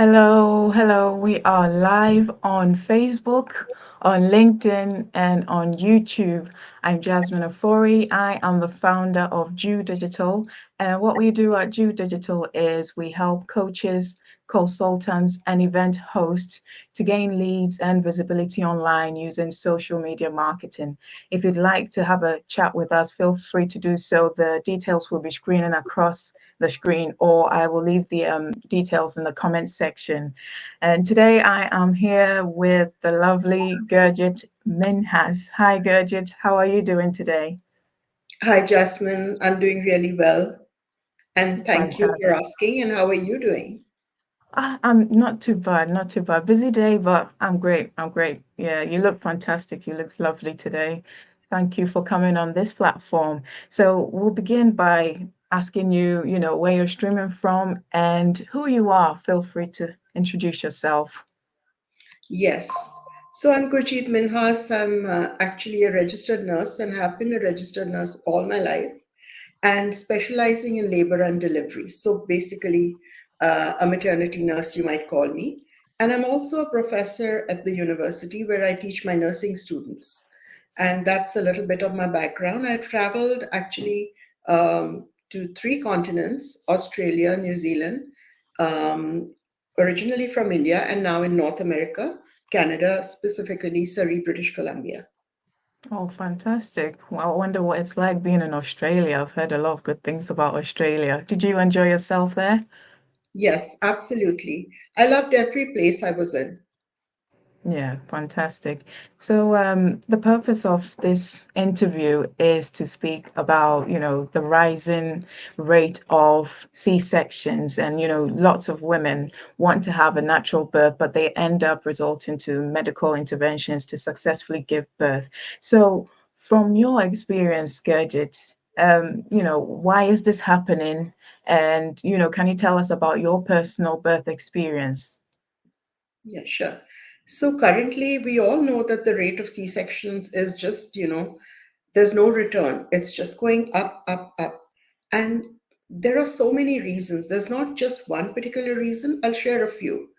Hello, hello. We are live on Facebook, on LinkedIn, and on YouTube. I'm Jasmine Afori. I am the founder of Jew Digital. And what we do at Jew Digital is we help coaches, consultants, and event hosts to gain leads and visibility online using social media marketing. If you'd like to have a chat with us, feel free to do so. The details will be screening across the screen, or I will leave the details in the comments section. And today I am here with the lovely Gurjit Minhas. Hi, Gurjit. How are you doing today? Hi, Jasmine. I'm doing really well. And thank you for Fantastic. asking. And how are you doing? I'm not too bad, not too bad. Busy day, but I'm great. I'm great. Yeah, you look fantastic. You look lovely today. Thank you for coming on this platform. So we'll begin by asking you, where you're streaming from and who you are. Feel free to introduce yourself. Yes. So I'm Gurjeet Minhas. I'm actually a registered nurse and have been a registered nurse all my life and specializing in labor and delivery. So basically, a maternity nurse, you might call me. And I'm also a professor at the university where I teach my nursing students. And that's a little bit of my background. I've traveled actually to three continents: Australia, New Zealand, um, originally from India, and now in North America, Canada, specifically Surrey, British Columbia. Oh, fantastic. Well, I wonder what it's like being in Australia. I've heard a lot of good things about Australia. Did you enjoy yourself there? Yes, absolutely. I loved every place I was in. Yeah, fantastic. So, the purpose of this interview is to speak about, the rising rate of C-sections, and, lots of women want to have a natural birth, but they end up resorting to medical interventions to successfully give birth. So, from your experience, Gurjit, why is this happening? And, can you tell us about your personal birth experience? Yeah, sure. So currently, we all know that the rate of C-sections is just, there's no return. It's just going up, up, up. And there are so many reasons. There's not just one particular reason. I'll share a few.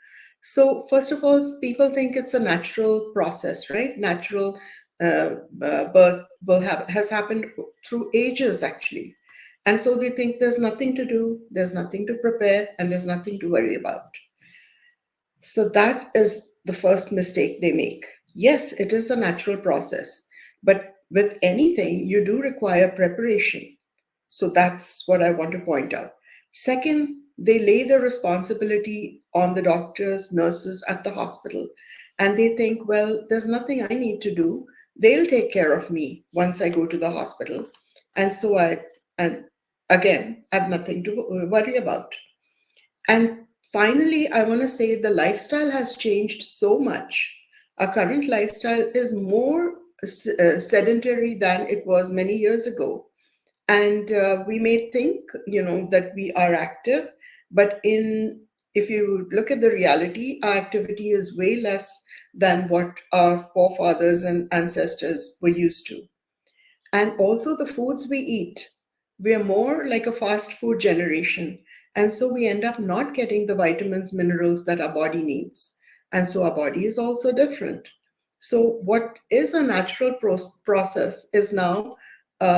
So, first of all, people think it's a natural process, right? Natural birth has happened through ages, actually. And so they think there's nothing to do, there's nothing to prepare, and there's nothing to worry about. So that is the first mistake they make. Yes, it is a natural process, but with anything, you do require preparation. So that's what I want to point out. Second, they lay the responsibility on the doctors, nurses at the hospital, and they think, well, there's nothing I need to do. They'll take care of me once I go to the hospital. And so and again, I have nothing to worry about. And finally, I want to say the lifestyle has changed so much. Our current lifestyle is more sedentary than it was many years ago. And we may think, that we are active, but if you look at the reality, our activity is way less than what our forefathers and ancestors were used to. And also the foods we eat. We are more like a fast food generation. And so we end up not getting the vitamins, minerals that our body needs. And so our body is also different. So, what is a natural process is now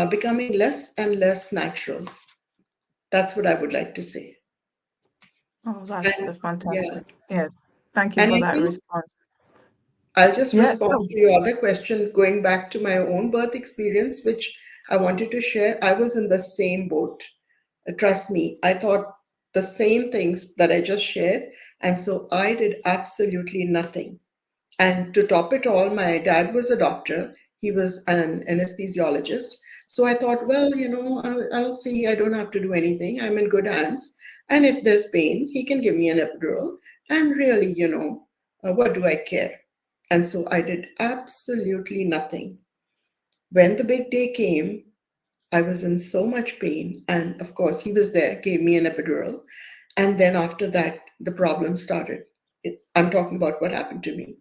becoming less and less natural. That's what I would like to say. Oh, that's And the yeah, fantastic. Yeah, thank you and for I that think response. I'll just Yeah, respond go. to your other question, going back to my own birth experience, which I wanted to share. I was in the same boat. Trust me, I thought the same things that I just shared. And so I did absolutely nothing. And to top it all, my dad was a doctor, he was an anesthesiologist. So I thought, well, I'll see, I don't have to do anything. I'm in good hands. And if there's pain, he can give me an epidural. And really, what do I care? And so I did absolutely nothing. When the big day came, I was in so much pain. And of course, he was there, gave me an epidural. And then after that, the problem started. I'm talking about what happened to me.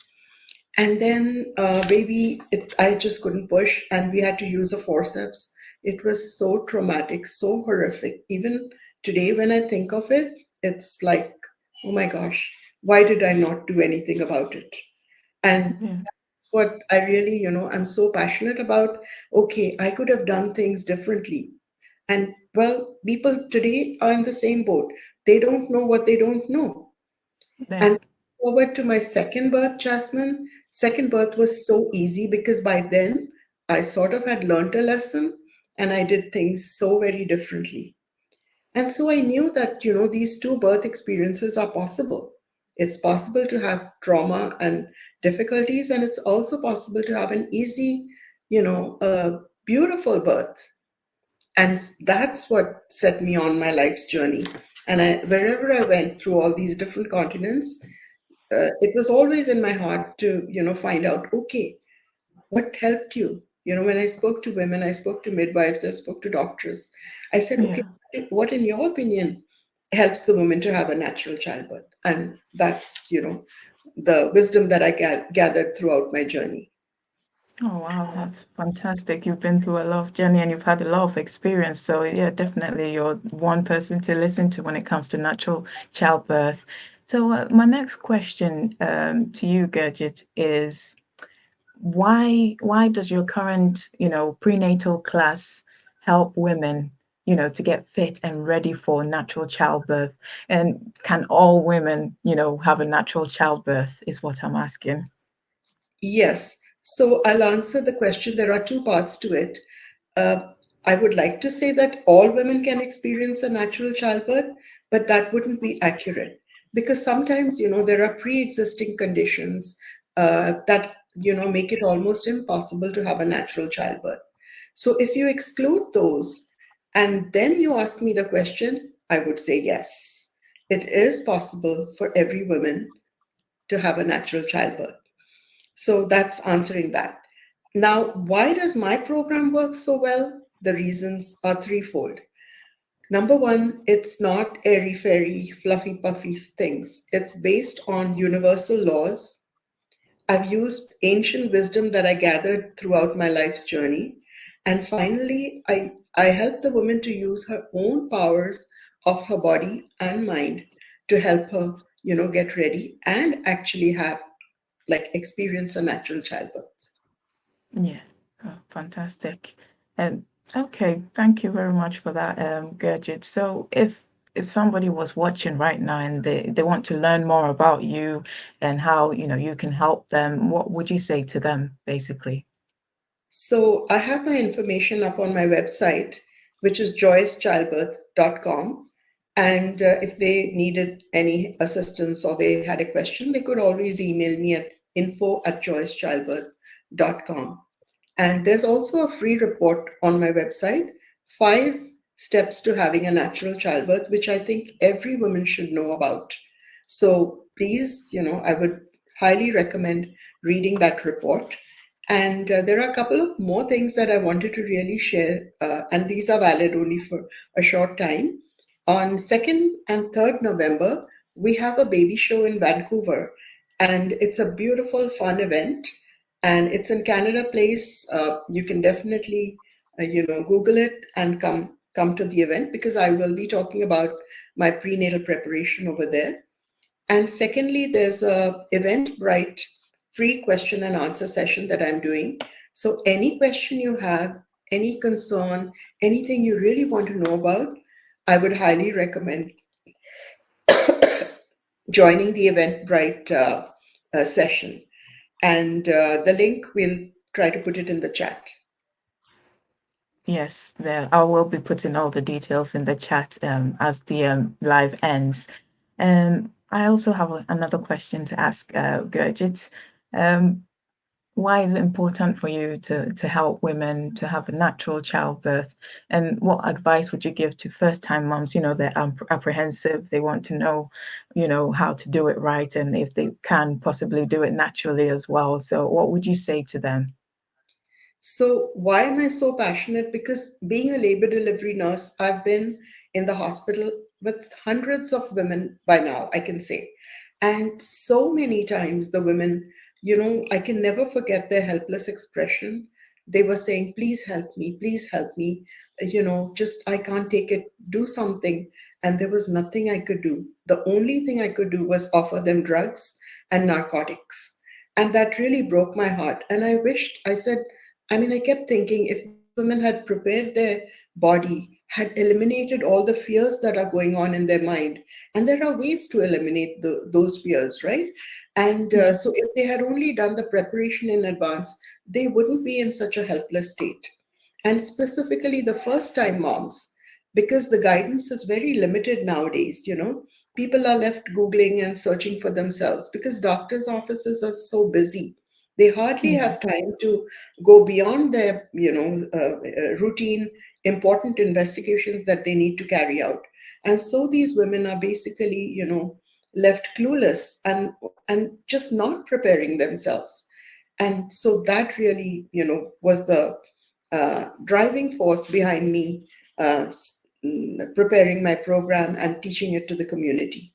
And then, I just couldn't push, and we had to use a forceps. It was so traumatic, so horrific. Even today, when I think of it, it's like, oh my gosh, Why did I not do anything about it? And Yeah. that's what I really, I'm so passionate about. Okay, I could have done things differently. And well, people today are in the same boat. They don't know what they don't know. Yeah. And forward to my second birth, Jasmine. Second birth was so easy because by then I sort of had learnt a lesson and I did things so very differently. And so I knew that, these two birth experiences are possible. It's possible to have trauma and difficulties, and it's also possible to have an easy, beautiful birth. And that's what set me on my life's journey. And wherever I went through all these different continents, it was always in my heart to, find out, okay, what helped you? When I spoke to women, I spoke to midwives, I spoke to doctors. I said, okay, Yeah. what in your opinion helps the woman to have a natural childbirth? And that's, the wisdom that I gathered throughout my journey. Oh wow, that's fantastic. You've been through a lot of journey and you've had a lot of experience. So yeah, definitely you're one person to listen to when it comes to natural childbirth. So my next question to you, Gurjit, is why does your current, prenatal class help women, to get fit and ready for natural childbirth? And can all women, have a natural childbirth is what I'm asking. Yes. So I'll answer the question. There are two parts to it. Uh, I would like to say that all women can experience a natural childbirth, but that wouldn't be accurate because sometimes, there are pre existing conditions that, make it almost impossible to have a natural childbirth. So if you exclude those and then you ask me the question, I would say yes. It is possible for every woman to have a natural childbirth. So that's answering that. Now, why does my program work so well? The reasons are threefold. Number one, it's not airy fairy, fluffy puffy things. It's based on universal laws. I've used ancient wisdom that I gathered throughout my life's journey. And finally, I help the woman to use her own powers of her body and mind to help her, get ready and actually have, like, experience a natural childbirth. Yeah. Oh, fantastic. And okay, thank you very much for that, Gurjit. So if somebody was watching right now and they want to learn more about you and how, you can help them, what would you say to them, basically? So I have my information up on my website, which is joyouschildbirth.com. And if they needed any assistance or they had a question, they could always email me at info@joyouschildbirth.com. And there's also a free report on my website, 5 steps to having a natural childbirth, which I think every woman should know about. So please, I would highly recommend reading that report. And there are a couple of more things that I wanted to really share, and these are valid only for a short time. On 2nd and 3rd November, we have a baby show in Vancouver, and it's a beautiful, fun event. And it's in Canada Place. You can definitely, Google it and come to the event because I will be talking about my prenatal preparation over there. And secondly, there's a Eventbrite free question and answer session that I'm doing. So any question you have, any concern, anything you really want to know about, I would highly recommend joining the Eventbrite session. And the link, we'll try to put it in the chat. Yes, there I will be putting all the details in the chat as the live ends. I also have another question to ask Gurjit. Um, why is it important for you to help women to have a natural childbirth? And what advice would you give to first-time moms? They're apprehensive, they want to know, how to do it right, and if they can possibly do it naturally as well. So what would you say to them? So, why am I so passionate? Because being a labor delivery nurse, I've been in the hospital with hundreds of women by now, I can say. And so many times, the women, I can never forget their helpless expression. They were saying, please help me, just I can't take it, do something. and there was nothing I could do. The only thing I could do was offer them drugs and narcotics. And that really broke my heart. And I wished, I said, I mean, I kept thinking if these women had prepared their body, had eliminated all the fears that are going on in their mind, and there are ways to eliminate those fears, right? And so, Yes. if they had only done the preparation in advance, they wouldn't be in such a helpless state. And specifically, the first time moms, because the guidance is very limited nowadays, people are left Googling and searching for themselves because doctors' offices are so busy. They hardly Yeah. have time to go beyond their, routine, important investigations that they need to carry out. And so these women are basically, left clueless and just not preparing themselves. And so that really, was the driving force behind me preparing my program and teaching it to the community.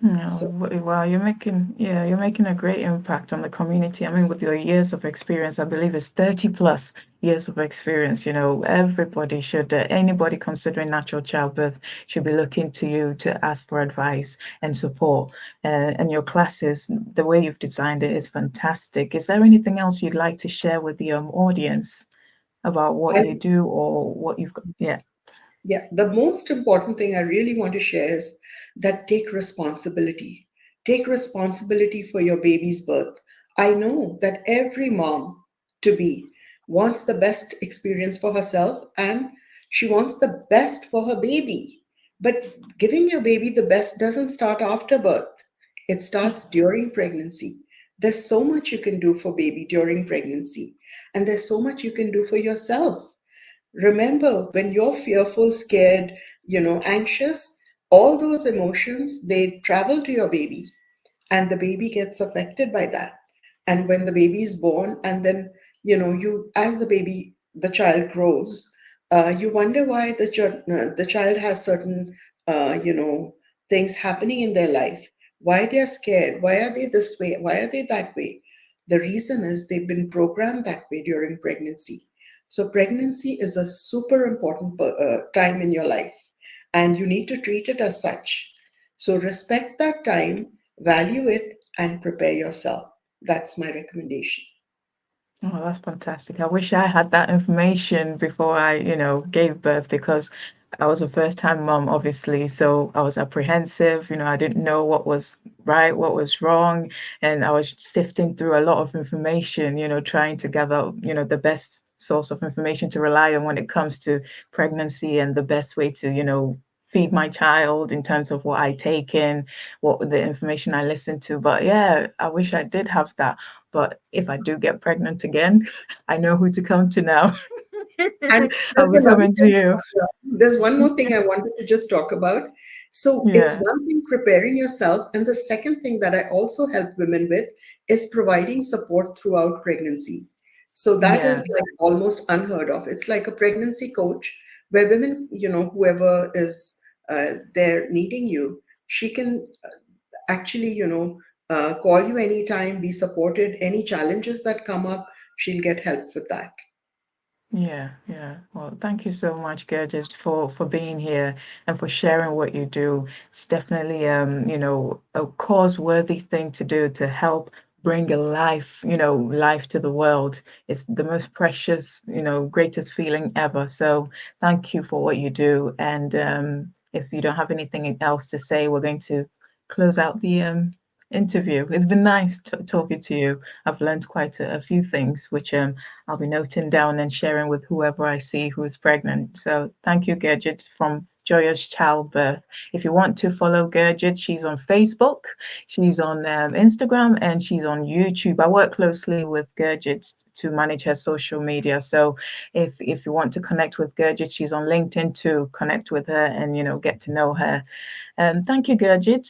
No, So wow, you're making a great impact on the community. I mean, with your years of experience, I believe it's 30 plus years of experience. Everybody should, anybody considering natural childbirth should be looking to you to ask for advice and support. And your classes, the way you've designed it is fantastic. Is there anything else you'd like to share with the audience about what I you do or what you've got? Yeah, Yeah, the most important thing I really want to share is that take responsibility. Take responsibility for your baby's birth. I know that every mom to be wants the best experience for herself and she wants the best for her baby. But giving your baby the best doesn't start after birth, it starts during pregnancy. There's so much you can do for baby during pregnancy, and there's so much you can do for yourself. Remember, when you're fearful, scared, anxious, all those emotions, they travel to your baby and the baby gets affected by that. And when the baby is born, and then, you, as the child grows, you wonder why the child has certain, things happening in their life, why they're scared, why are they this way, why are they that way. The reason is they've been programmed that way during pregnancy. So pregnancy is a super important time in your life, and you need to treat it as such. So respect that time, value it, and prepare yourself. That's my recommendation. Oh, that's fantastic. I wish I had that information before I, gave birth because I was a first-time mom, obviously. So I was apprehensive, I didn't know what was right, what was wrong, and I was sifting through a lot of information, trying to gather, the best source of information to rely on when it comes to pregnancy and the best way to, feed my child in terms of what I take in, what the information I listen to. But yeah, I wish I did have that. But if I do get pregnant again, I know who to come to now. And I'll there's be another coming to thing, you. there's one more thing I wanted to just talk about. So it's Yeah, one thing preparing yourself, and the second thing that I also help women with is providing support throughout pregnancy. So that is yeah, like almost unheard of. It's like a pregnancy coach where women, whoever is there needing you, she can actually, call you anytime, be supported. Any challenges that come up, she'll get help with that. yeah, yeah. Well, thank you so much, Gurjit, for being here and for sharing what you do. It's definitely a cause-worthy thing to do to help bring a life, life to the world. It's the most precious, greatest feeling ever. So thank you for what you do. And if you don't have anything else to say, we're going to close out the interview. It's been nice talking to you. I've learned quite a few things, which I'll be noting down and sharing with whoever I see who is pregnant. So thank you, Gurjit from Joyous Childbirth. If you want to follow Gurjit, she's on Facebook, she's on Instagram, and she's on YouTube. I work closely with Gurjit to manage her social media. So if you want to connect with Gurjit, she's on LinkedIn to connect with her and get to know her. Thank you, Gurjit.